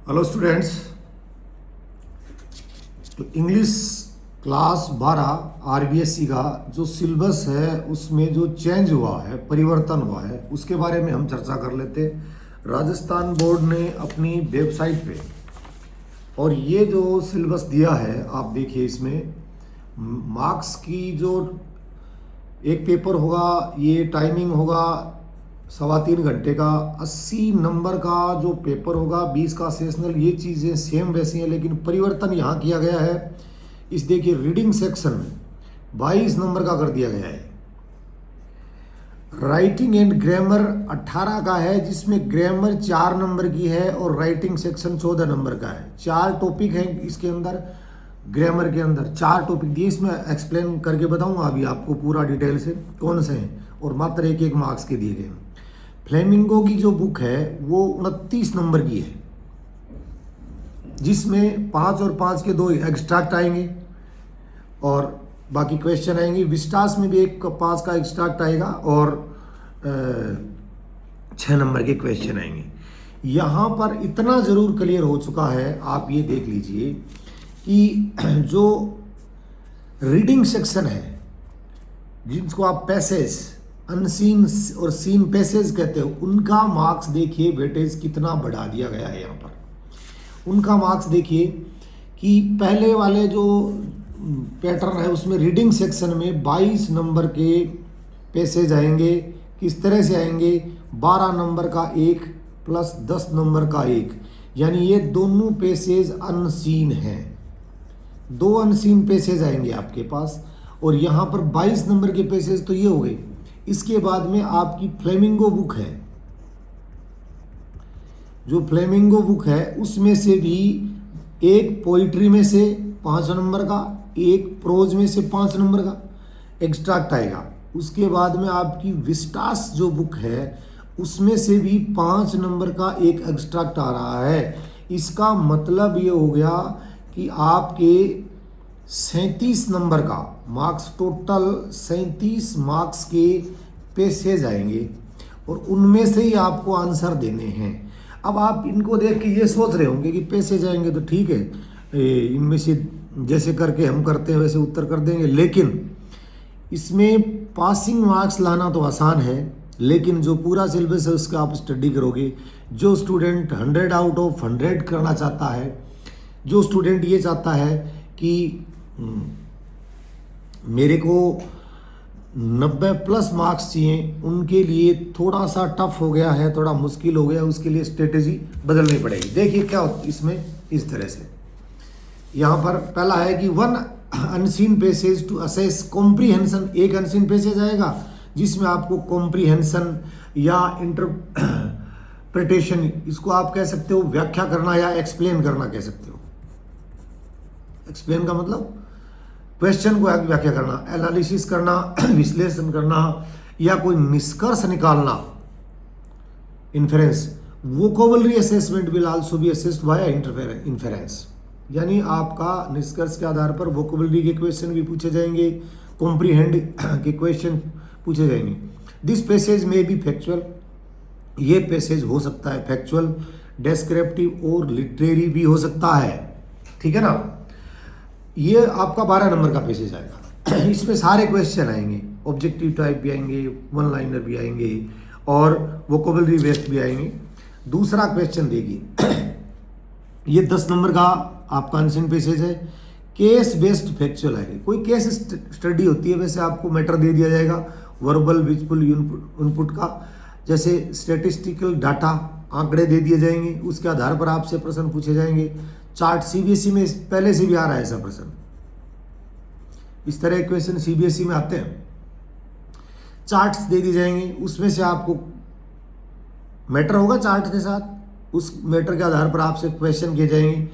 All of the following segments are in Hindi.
Hello students. तो इंग्लिश क्लास 12 आरबीएससी का जो सिलेबस है उसमें जो चेंज हुआ है, परिवर्तन हुआ है, उसके बारे में हम चर्चा कर लेते हैं। राजस्थान बोर्ड ने अपनी वेबसाइट पे और ये जो सिलेबस दिया है आप देखिए, इसमें मार्क्स की जो एक पेपर होगा, ये टाइमिंग होगा 3.25 घंटे का, 80 नंबर का जो पेपर होगा, 20 का सेशनल, ये चीज़ें सेम वैसी हैं, लेकिन परिवर्तन यहाँ किया गया है। इस देखिए रीडिंग सेक्शन में 22 नंबर का कर दिया गया है। राइटिंग एंड ग्रामर 18 का है, जिसमें ग्रामर 4 नंबर की है और राइटिंग सेक्शन 14 नंबर का है। 4 टॉपिक हैं इसके अंदर, ग्रामर के अंदर 4 टॉपिक दिए। इसमें एक्सप्लेन करके बताऊंगा अभी आपको पूरा डिटेल से कौन से हैं, और मात्र एक मार्क्स के दिए गए। फ्लेमिंगो की जो बुक है वो 29 नंबर की है, जिसमें 5 और 5 के 2 एक्सट्रैक्ट आएंगे और बाकी क्वेश्चन आएंगे। विस्टास में भी 5 का एक्सट्रैक्ट आएगा और 6 नंबर के क्वेश्चन आएंगे। यहाँ पर इतना ज़रूर क्लियर हो चुका है, आप ये देख लीजिए कि जो रीडिंग सेक्शन है, जिनको आप पैसेज, अनसीन और सीन पैसेज कहते हो, उनका मार्क्स देखिए वेटेज कितना बढ़ा दिया गया है। यहाँ पर उनका मार्क्स देखिए कि पहले वाले जो पैटर्न है उसमें रीडिंग सेक्शन में 22 नंबर के पैसेज आएंगे। किस तरह से आएंगे? 12 नंबर का एक प्लस 10 नंबर का एक, यानी ये दोनों पैसेज अनसीन हैं। 2 अनसीन पैसेज आएंगे आपके पास, और यहाँ पर 22 नंबर के पैसेज तो ये हो गए। इसके बाद में आपकी फ्लेमिंगो बुक है, जो फ्लेमिंगो बुक है उसमें से भी एक पोइट्री में से 5 नंबर का, एक प्रोज में से 5 नंबर का एक्सट्रैक्ट आएगा। उसके बाद में आपकी विस्टास जो बुक है उसमें से भी 5 नंबर का एक एक्सट्रैक्ट आ रहा है। इसका मतलब ये हो गया कि आपके 37 नंबर का मार्क्स, टोटल 37 मार्क्स के पैसेज आएंगे और उनमें से ही आपको आंसर देने हैं। अब आप इनको देख के ये सोच रहे होंगे कि पैसेज आएंगे तो ठीक है, इनमें से जैसे करके हम करते हैं वैसे उत्तर कर देंगे, लेकिन इसमें पासिंग मार्क्स लाना तो आसान है, लेकिन जो पूरा सिलेबस है उसका आप स्टडी करोगे। जो स्टूडेंट 100 आउट ऑफ 100 करना चाहता है, जो स्टूडेंट ये चाहता है कि मेरे को 90 प्लस मार्क्स चाहिए, उनके लिए थोड़ा सा टफ हो गया है, थोड़ा मुश्किल हो गया, उसके लिए स्ट्रेटेजी बदलनी पड़ेगी। देखिए क्या इसमें इस तरह से यहाँ पर पहला है कि 1 unseen passage to assess comprehension. एक अनसीन पैसेज आएगा जिसमें आपको कॉम्प्रीहेंशन या इंटरप्रिटेशन, इसको आप कह सकते हो व्याख्या करना या एक्सप्लेन करना कह सकते हो। एक्सप्लेन का मतलब क्वेश्चन को व्याख्या करना, एनालिसिस करना, विश्लेषण करना, या कोई निष्कर्ष निकालना, inference. Vocabulary assessment will also be assessed by inference, यानी आपका निष्कर्ष के आधार पर वोकैबुलरी के क्वेश्चन भी पूछे जाएंगे, कॉम्प्रीहेंड के क्वेश्चन पूछे जाएंगे। दिस पैसेज में भी फैक्चुअल, ये पैसेज हो सकता है फैक्चुअल, डेस्क्रिप्टिव और लिटरेरी भी हो सकता है, ठीक है ना। ये आपका 12 नंबर का पैसेज आएगा। इसमें सारे क्वेश्चन आएंगे, ऑब्जेक्टिव टाइप भी आएंगे, वन लाइनर भी आएंगे और वोकैबुलरी बेस्ड भी आएंगे। दूसरा क्वेश्चन देखिए, ये 10 नंबर का आपका अनसीन पैसेज है। केस बेस्ड फैक्चुअल आएगी, कोई केस स्टडी होती है वैसे आपको मैटर दे दिया जाएगा वर्बल विजुअल इनपुट का, जैसे स्टैटिस्टिकल डाटा, आंकड़े दे दिए जाएंगे, उसके आधार पर आपसे प्रश्न पूछे जाएंगे। चार्ट सीबीएसई में पहले से भी आ रहा है ऐसा प्रश्न, इस तरह के क्वेश्चन सीबीएसई में आते हैं। चार्ट्स दे दिए जाएंगे, उसमें से आपको मैटर होगा चार्ट के साथ, उस मैटर के आधार पर आपसे क्वेश्चन किए जाएंगे।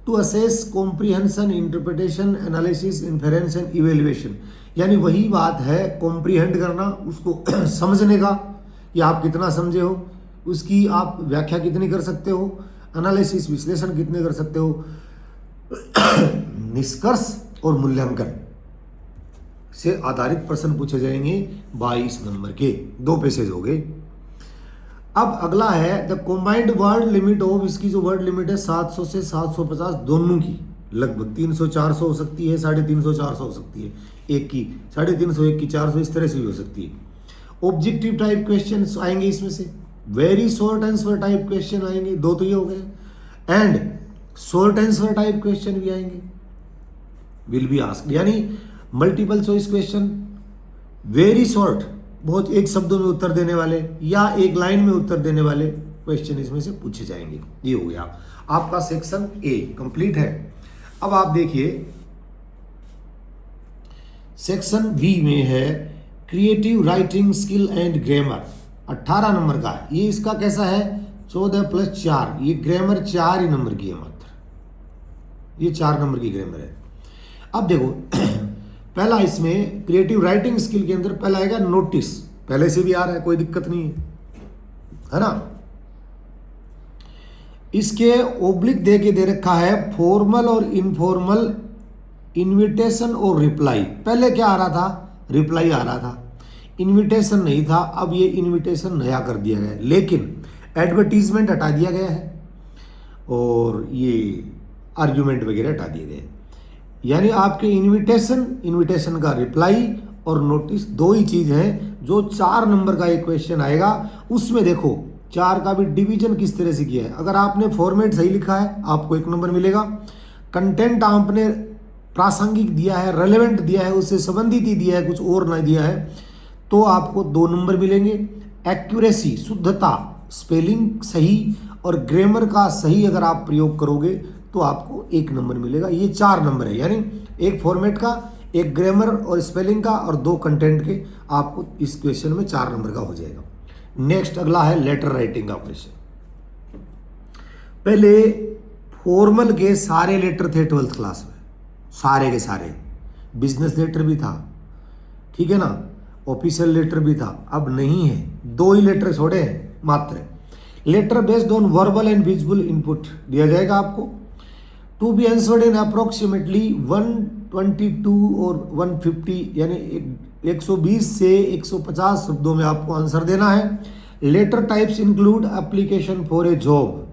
To assess comprehension, interpretation, analysis, inference and evaluation, यानी वही बात है कॉम्प्रीहेंड करना, उसको समझने का कि आप कितना समझे हो, उसकी आप व्याख्या कितनी कर सकते हो, एनालिसिस, विश्लेषण कितने कर सकते हो, निष्कर्ष और मूल्यांकन से आधारित प्रश्न पूछे जाएंगे। 22 नंबर के 2 पैसेज हो गए। अब अगला है the combined word limit of, इसकी जो वर्ड लिमिट है 700 से 750 दोनों की, लगभग 300 400 हो सकती है, 350 400 हो सकती है, एक की 350 एक की 400, इस तरह से भी हो सकती है। ऑब्जेक्टिव टाइप क्वेश्चन आएंगे इसमें से, very short answer type question आएंगे, दो तो ये हो गए, and short answer type question भी आएंगे, विल बी आस्क्ड, यानी multiple choice question, very short, बहुत एक शब्दों में उत्तर देने वाले या एक लाइन में उत्तर देने वाले क्वेश्चन इसमें से पूछे जाएंगे। ये हो गया आपका सेक्शन ए कंप्लीट है। अब आप देखिए सेक्शन बी में है creative writing skill and grammar, 18 number का है। ये इसका कैसा है 14 + 4, ये ग्रामर 4 ही नंबर की है मात्र, ये 4 नंबर की ग्रामर है। अब देखो पहला इसमें क्रिएटिव राइटिंग स्किल के अंदर पहला आएगा नोटिस, पहले से भी आ रहा है, कोई दिक्कत नहीं है ना। इसके ओब्लिक दे के दे रखा है फॉर्मल और इनफॉर्मल इनविटेशन और रिप्लाई। पहले क्या आ रहा था, रिप्लाई आ रहा था, इनविटेशन नहीं था। अब ये इनविटेशन नया कर दिया गया है, लेकिन एडवर्टीजमेंट हटा दिया गया है और ये आर्ग्यूमेंट वगैरह हटा दिए गए। यानी आपके इनविटेशन का रिप्लाई और नोटिस दो ही चीज है। जो 4 नंबर का एक क्वेश्चन आएगा उसमें देखो 4 का भी डिवीजन किस तरह से किया है। अगर आपने फॉर्मेट सही लिखा है आपको 1 नंबर मिलेगा, कंटेंट आपने प्रासंगिक दिया है, रेलेवेंट दिया है, उससे संबंधित ही दिया है, कुछ और नहीं दिया है, तो आपको 2 नंबर मिलेंगे। एक्यूरेसी, शुद्धता, स्पेलिंग सही और ग्रामर का सही अगर आप प्रयोग करोगे तो आपको 1 नंबर मिलेगा। ये 4 नंबर है, यानी एक फॉर्मेट का, एक ग्रामर और स्पेलिंग का और 2 कंटेंट के, आपको इस क्वेश्चन में 4 नंबर का हो जाएगा। नेक्स्ट अगला है लेटर राइटिंग का क्वेश्चन। पहले फॉर्मल के सारे लेटर थे 12th क्लास में, सारे के सारे, बिजनेस लेटर भी था, ठीक है ना, ऑफिशियल लेटर भी था, अब नहीं है, 2 ही लेटर छोड़े हैं मात्र। Letter based on verbal and visual input दिया जाएगा आपको, to be answered in approximately 122 और 150, यानी 120 से 150 शब्दों में आपको आंसर देना है। Letter types include application for a job,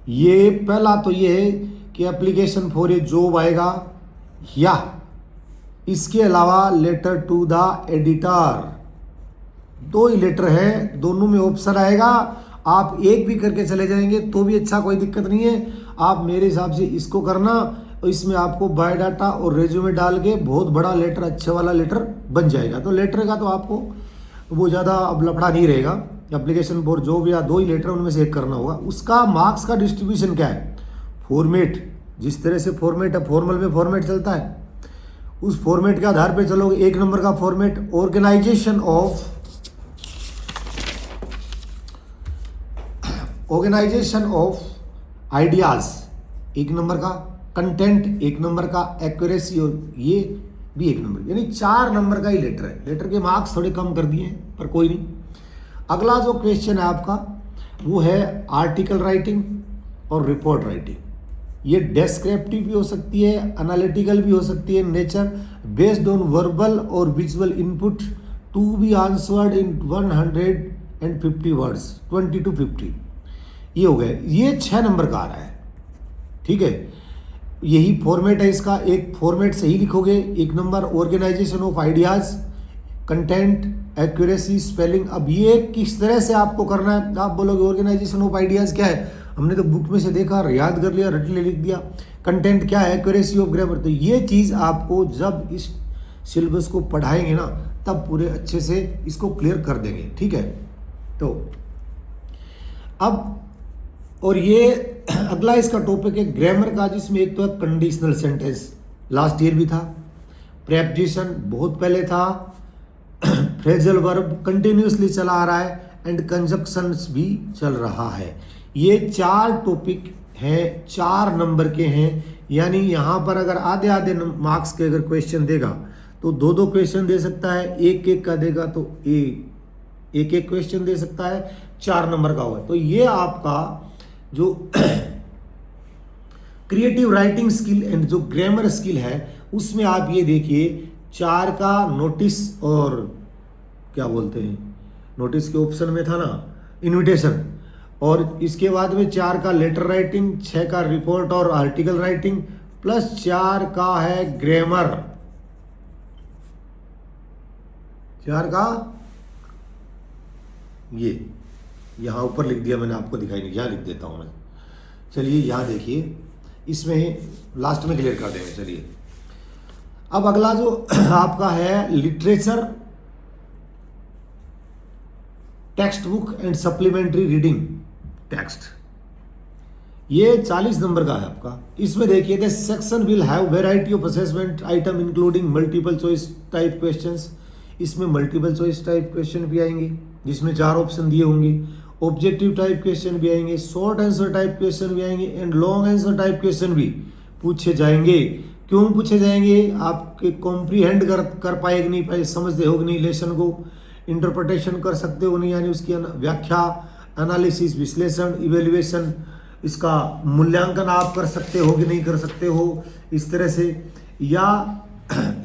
ये पहला तो ये है कि एप्लीकेशन फॉर ए जॉब आएगा, या इसके अलावा लेटर टू द एडिटर, 2 ही लेटर है, दोनों में ऑप्शन आएगा। आप एक भी करके चले जाएंगे तो भी अच्छा, कोई दिक्कत नहीं है। आप मेरे हिसाब से इसको करना, इसमें आपको बायोडाटा और रेज्यूमे डाल के बहुत बड़ा लेटर, अच्छे वाला लेटर बन जाएगा। तो लेटर का तो आपको वो ज़्यादा अब लफड़ा नहीं रहेगा। एप्लीकेशन फॉर जॉब या 2 ही लेटर उनमें से एक करना होगा। उसका मार्क्स का डिस्ट्रीब्यूशन क्या है, फॉर्मेट, जिस तरह से फॉर्मेट है, फॉर्मल में फॉर्मेट चलता है, उस फॉर्मेट के आधार पे चलोगे। 1 नंबर का format, organisation of ideas 1 number का, कंटेंट 1 नंबर का, एक्यूरेसी और ये भी 1 नंबर, यानी 4 नंबर का ही लेटर है। लेटर के मार्क्स थोड़े कम कर दिए हैं पर कोई नहीं। अगला जो क्वेश्चन है आपका वो है आर्टिकल राइटिंग और रिपोर्ट राइटिंग। ये डेस्क्रिप्टिव भी हो सकती है, एनालिटिकल भी हो सकती है, नेचर बेस्ड ऑन वर्बल और visual input, to be answered in 150 words, 20 to 50, ये हो गए। ये 6 नंबर का आ रहा है, ठीक है। यही फॉर्मेट है इसका, एक फॉर्मेट सही लिखोगे 1 number, organisation of ideas, content, accuracy, spelling. अब ये किस तरह से आपको करना है, आप बोलोगे ऑर्गेनाइजेशन ऑफ आइडियाज क्या है, हमने तो बुक में से देखा, याद कर लिया, रट लिख दिया। कंटेंट क्या है, एक्यूरेसी ऑफ ग्रामर। तो ये चीज़ आपको जब इस सिलेबस को पढ़ाएंगे ना तब पूरे अच्छे से इसको क्लियर कर देंगे, ठीक है। तो अब और ये अगला इसका टॉपिक है ग्रामर का, जिसमें एक तो है कंडीशनल सेंटेंस, लास्ट ईयर भी था, प्रेपोजिशन बहुत पहले था, फ्रेजल वर्ब कंटिन्यूसली चला आ रहा है, एंड कंजक्शंस भी चल रहा है। ये 4 टॉपिक हैं, 4 नंबर के हैं। यानी यहाँ पर अगर आधे आधे मार्क्स के अगर क्वेश्चन देगा तो 2-2 क्वेश्चन दे सकता है, 1-1 का देगा तो 1-1 क्वेश्चन दे सकता है, 4 नंबर का होगा। तो ये आपका जो क्रिएटिव राइटिंग स्किल एंड जो ग्रामर स्किल है उसमें आप ये देखिए 4 का नोटिस और क्या बोलते हैं, नोटिस के ऑप्शन में था ना इनविटेशन, और इसके बाद में 4 का लेटर राइटिंग, 6 का रिपोर्ट और आर्टिकल राइटिंग, प्लस 4 का है ग्रामर, 4 का ये यहाँ ऊपर लिख दिया मैंने, आपको दिखाई नहीं, यहाँ लिख देता हूँ मैं। चलिए यहाँ देखिए, इसमें लास्ट में क्लियर कर देंगे। चलिए अब अगला जो आपका है literature, text book and supplementary reading text, ये 40 नंबर का है आपका। इसमें देखिए the section will have variety of assessment item including multiple choice type questions. इसमें मल्टीपल चॉइस टाइप क्वेश्चन भी आएंगे जिसमें 4 ऑप्शन दिए होंगे, ऑब्जेक्टिव टाइप क्वेश्चन भी आएंगे, शॉर्ट आंसर टाइप क्वेश्चन भी आएंगे and long answer type question भी पूछे जाएंगे। क्यों पूछे जाएंगे? आपके कॉम्प्रीहेंड कर पाए कि नहीं पाए, समझते हो कि नहीं, लेसन को इंटरप्रिटेशन कर सकते हो नहीं, यानी उसकी व्याख्या, एनालिसिस, विश्लेषण, इवेल्युएशन, इसका मूल्यांकन आप कर सकते हो कि नहीं कर सकते हो, इस तरह से। या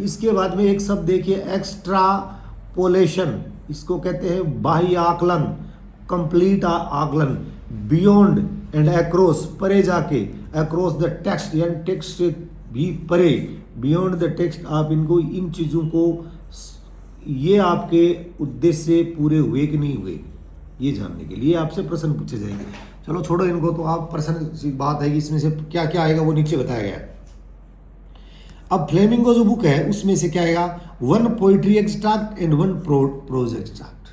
इसके बाद में एक शब्द देखिए एक्स्ट्रापोलेशन, इसको कहते हैं बाह्य आकलन, कंप्लीट आकलन, बियॉन्ड एंड अक्रॉस, परे जाके, अक्रॉस द टेक्स्ट यानी टेक्स्ट से भी परे, बियॉन्ड द टेक्स्ट, आप इनको, इन चीज़ों को, ये आपके उद्देश्य पूरे हुए कि नहीं हुए ये जानने के लिए आपसे प्रश्न पूछे जाएंगे। चलो छोड़ो इनको, तो आप प्रश्न बात है कि इसमें से क्या क्या आएगा वो नीचे बताया गया है। अब फ्लेमिंगो जो बुक है उसमें से क्या आएगा, 1 poetry extract and 1 prose extract,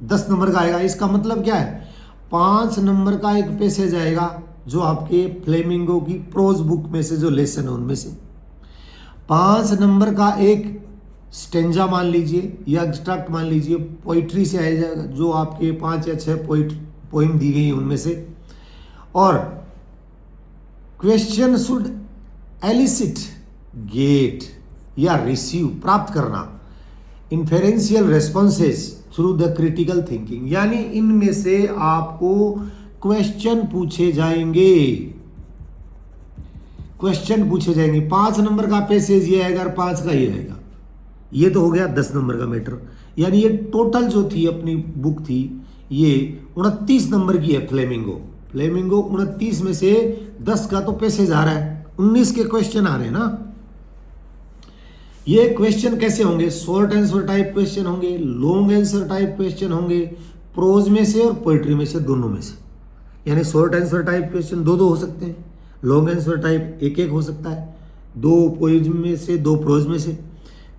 10 number का आएगा। इसका मतलब क्या है, 5 नंबर का एक पैसेज आएगा जो आपके फ्लेमिंगो की प्रोज बुक में से जो लेसन है उनमें से, 5 नंबर का एक स्टेंजा मान लीजिए या एक्सट्रैक्ट मान लीजिए, पोइट्री से आ जाएगा जो आपके 5 या 6 पोइम दी गई है उनमें से। और क्वेश्चन शुड एलिसिट गेट या रिसीव, प्राप्त करना, inferential responses through the critical thinking, यानी इनमें से आपको क्वेश्चन पूछे जाएंगे, क्वेश्चन पूछे जाएंगे। 5 नंबर का पैसेज ये आएगा और 5 का ये आएगा, ये तो हो गया 10 नंबर का मैटर। यानी ये टोटल जो थी अपनी बुक थी ये 29 नंबर की है फ्लेमिंगो। फ्लेमिंगो 29 में से 10 का तो पैसेज आ रहा है, 19 के क्वेश्चन आ रहे हैं ना। ये क्वेश्चन कैसे होंगे, शॉर्ट आंसर टाइप क्वेश्चन होंगे, लॉन्ग आंसर टाइप क्वेश्चन होंगे, प्रोज में से और पोइट्री में से, दोनों में से। यानी शॉर्ट आंसर टाइप क्वेश्चन 2-2 हो सकते हैं, लॉन्ग आंसर टाइप 1-1 हो सकता है, 2 पोइज में से 2 प्रोज में से।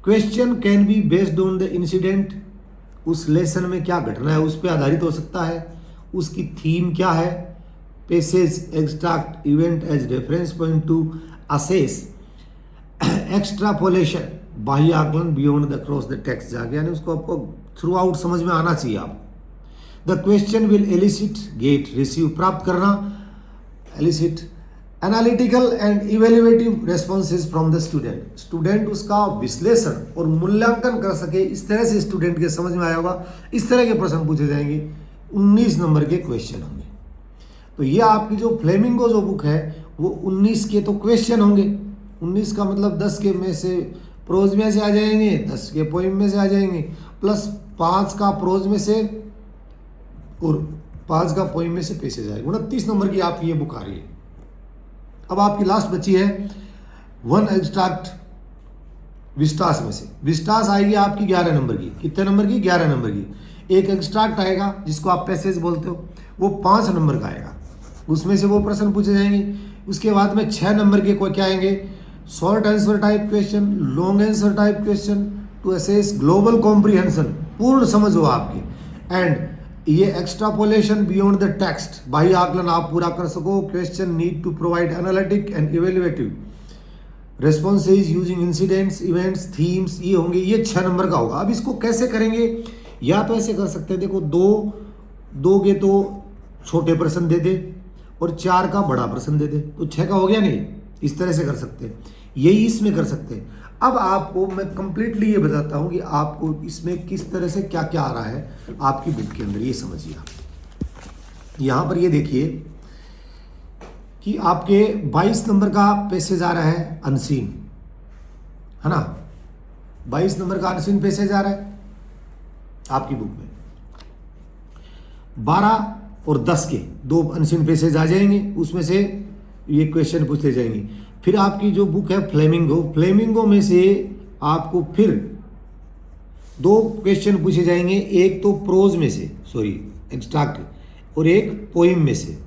Question can be based on the incident, उस लेसन में क्या घटना है उस पर आधारित हो सकता है, उसकी थीम क्या है, passage, extract, event as reference point to assess, extrapolation, बाह्य आकलन, beyond the cross the text जाके, यानी उसको आपको थ्रू आउट समझ में आना चाहिए आप। The question will elicit get, receive, प्राप्त करना, elicit, analytical and evaluative responses from the student, student उसका विश्लेषण और मूल्यांकन कर सके, इस तरह से स्टूडेंट के समझ में आया होगा, इस तरह के प्रश्न पूछे जाएंगे। 19 नंबर के क्वेश्चन होंगे। तो ये आपकी जो फ्लेमिंगो जो बुक है वो 19 के तो क्वेश्चन होंगे, 19 का मतलब 10 के में से प्रोज में से आ जाएंगे, 10 के पोइम में से आ जाएंगे, प्लस 5 का प्रोज में से और 5 का पोइम में से पैसेज आएगा। 29 नंबर की आपकी ये बुक आ रही है। अब आपकी लास्ट बची है 1 एक्सट्रैक्ट विस्टास में से, विस्टास आएगी आपकी 11 नंबर की, कितने नंबर की, 11 नंबर की। एक एक्सट्रैक्ट आएगा जिसको आप पैसेज बोलते हो, वो 5 नंबर का आएगा, उसमें से वो प्रश्न पूछे जाएंगे। उसके बाद में 6 नंबर के कोई क्या आएंगे, short answer type question, long answer type question to assess global comprehension, पूर्ण समझ हो आपकी, एंड ये एक्स्ट्रापोलेशन बियॉन्ड द टेक्स्ट, बाह्य आकलन आप पूरा कर सको। Question need to provide analytic and evaluative responses using incidents, events, themes, ये होंगे, ये 6 नंबर का होगा। अब इसको कैसे करेंगे, या तो ऐसे कर सकते हैं, देखो 2 के तो छोटे प्रश्न दे दे और 4 का बड़ा प्रश्न दे दे, तो 6 का हो गया नहीं, इस तरह से कर सकते हैं, यही इसमें कर सकते हैं। अब आपको मैं कंप्लीटली ये बताता हूँ कि आपको इसमें किस तरह से क्या क्या आ रहा है आपकी बुक के अंदर, ये समझिए आप। यहाँ पर ये देखिए कि आपके 22 नंबर का पैसेज आ रहा है अनसीन, है ना, 22 नंबर का अनसीन पैसेज आ रहा है आपकी बुक में। 12 और 10 के 2 अनसीन पेसेज आ जाएंगे, उसमें से ये क्वेश्चन पूछते जाएंगे। फिर आपकी जो बुक है फ्लेमिंगो में से आपको फिर 2 क्वेश्चन पूछे जाएंगे, एक तो प्रोज में से, सॉरी एक्सट्रैक्ट, और एक पोइम में से।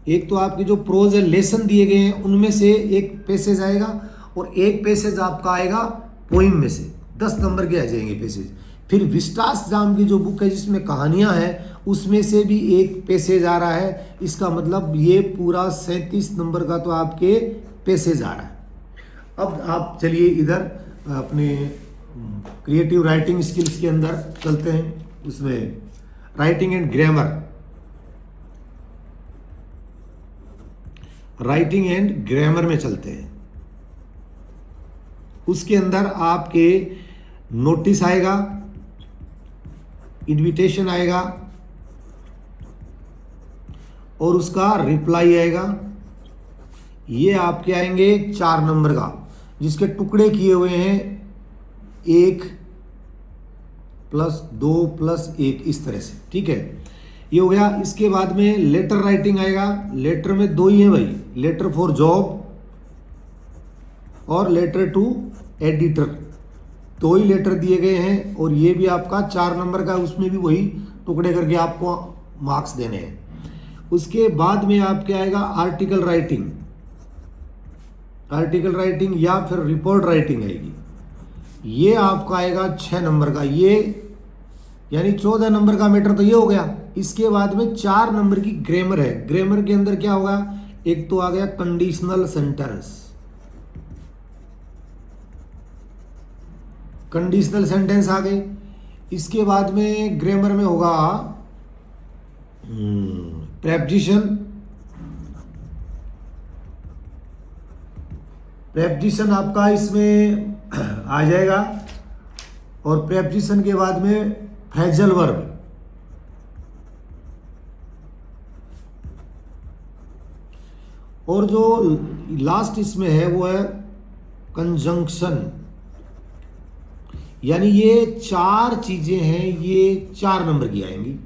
एक तो आपकी जो प्रोज है लेसन दिए गए हैं उनमें से एक पैसेज आएगा, और एक पैसेज आपका आएगा पोइम में से। 10 नंबर के आ जाएंगे पैसेज। फिर विस्टास जाम की जो बुक है जिसमें कहानियां हैं उसमें से भी एक पैसेज आ रहा है। इसका मतलब ये पूरा 37 नंबर का तो आपके पैसेज आ रहा है। अब आप चलिए इधर अपने क्रिएटिव राइटिंग स्किल्स के अंदर चलते हैं। उसमें writing and grammar, writing and grammar में चलते हैं। उसके अंदर आपके नोटिस आएगा, इनविटेशन आएगा और उसका रिप्लाई आएगा। ये आपके आएंगे 4 नंबर का, जिसके टुकड़े किए हुए हैं 1 + 2 + 1 इस तरह से, ठीक है। ये हो गया। इसके बाद में लेटर राइटिंग आएगा। लेटर में 2 ही हैं भाई, लेटर फॉर जॉब और लेटर टू एडिटर, 2 ही लेटर दिए गए हैं और ये भी आपका 4 नंबर का, उसमें भी वही टुकड़े करके आपको मार्क्स देने हैं। उसके बाद में आपके आएगा आर्टिकल राइटिंग, आर्टिकल राइटिंग या फिर रिपोर्ट राइटिंग आएगी। ये आपका आएगा 6 नंबर का, ये यानी 14 नंबर का मैटर तो ये हो गया। इसके बाद में 4 नंबर की ग्रामर है। ग्रामर के अंदर क्या होगा, एक तो आ गया कंडीशनल सेंटेंस, कंडीशनल सेंटेंस आ गए। इसके बाद में ग्रामर में होगा प्रेपोजिशन, प्रेपोजिशन आपका इसमें आ जाएगा। और प्रेपोजिशन के बाद में फ्रेजल वर्ब, और जो लास्ट इसमें है वो है कंजंक्शन। यानी ये 4 चीजें हैं, ये 4 नंबर की आएंगी,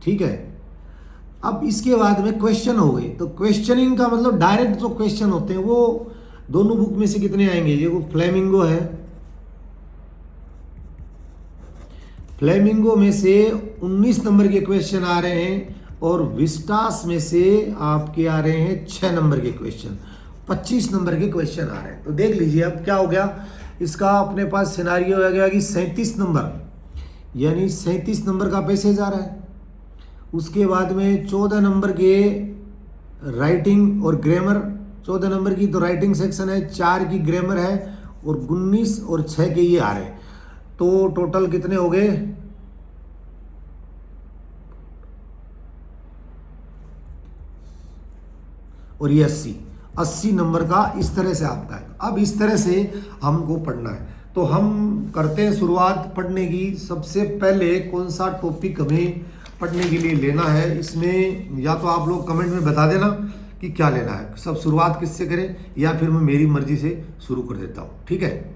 ठीक है। अब इसके बाद में क्वेश्चन हो गए। तो क्वेश्चनिंग का मतलब डायरेक्ट जो क्वेश्चन होते हैं वो दोनों बुक में से कितने आएंगे। ये वो फ्लेमिंगो है, फ्लेमिंगो में से 19 नंबर के क्वेश्चन आ रहे हैं और विस्टास में से आपके आ रहे हैं 6 नंबर के क्वेश्चन, 25 नंबर के क्वेश्चन आ रहे हैं। तो देख लीजिए अब क्या हो गया, इसका अपने पास सिनारियो आ गया कि 37 नंबर, यानी 37 नंबर का पैसेज आ रहा है। उसके बाद में 14 नंबर के राइटिंग और ग्रामर, 14 नंबर की तो राइटिंग सेक्शन है, 4 की ग्रामर है और 19 और 6 के ये आ रहे हैं। तो टोटल कितने हो गए, और ये 80 नंबर का इस तरह से आपका है। अब इस तरह से हमको पढ़ना है। तो हम करते हैं शुरुआत पढ़ने की। सबसे पहले कौन सा टॉपिक हमें पढ़ने के लिए लेना है, इसमें या तो आप लोग कमेंट में बता देना कि क्या लेना है। सब शुरुआत किससे करें, या फिर मैं मेरी मर्जी से शुरू कर देता हूँ, ठीक है।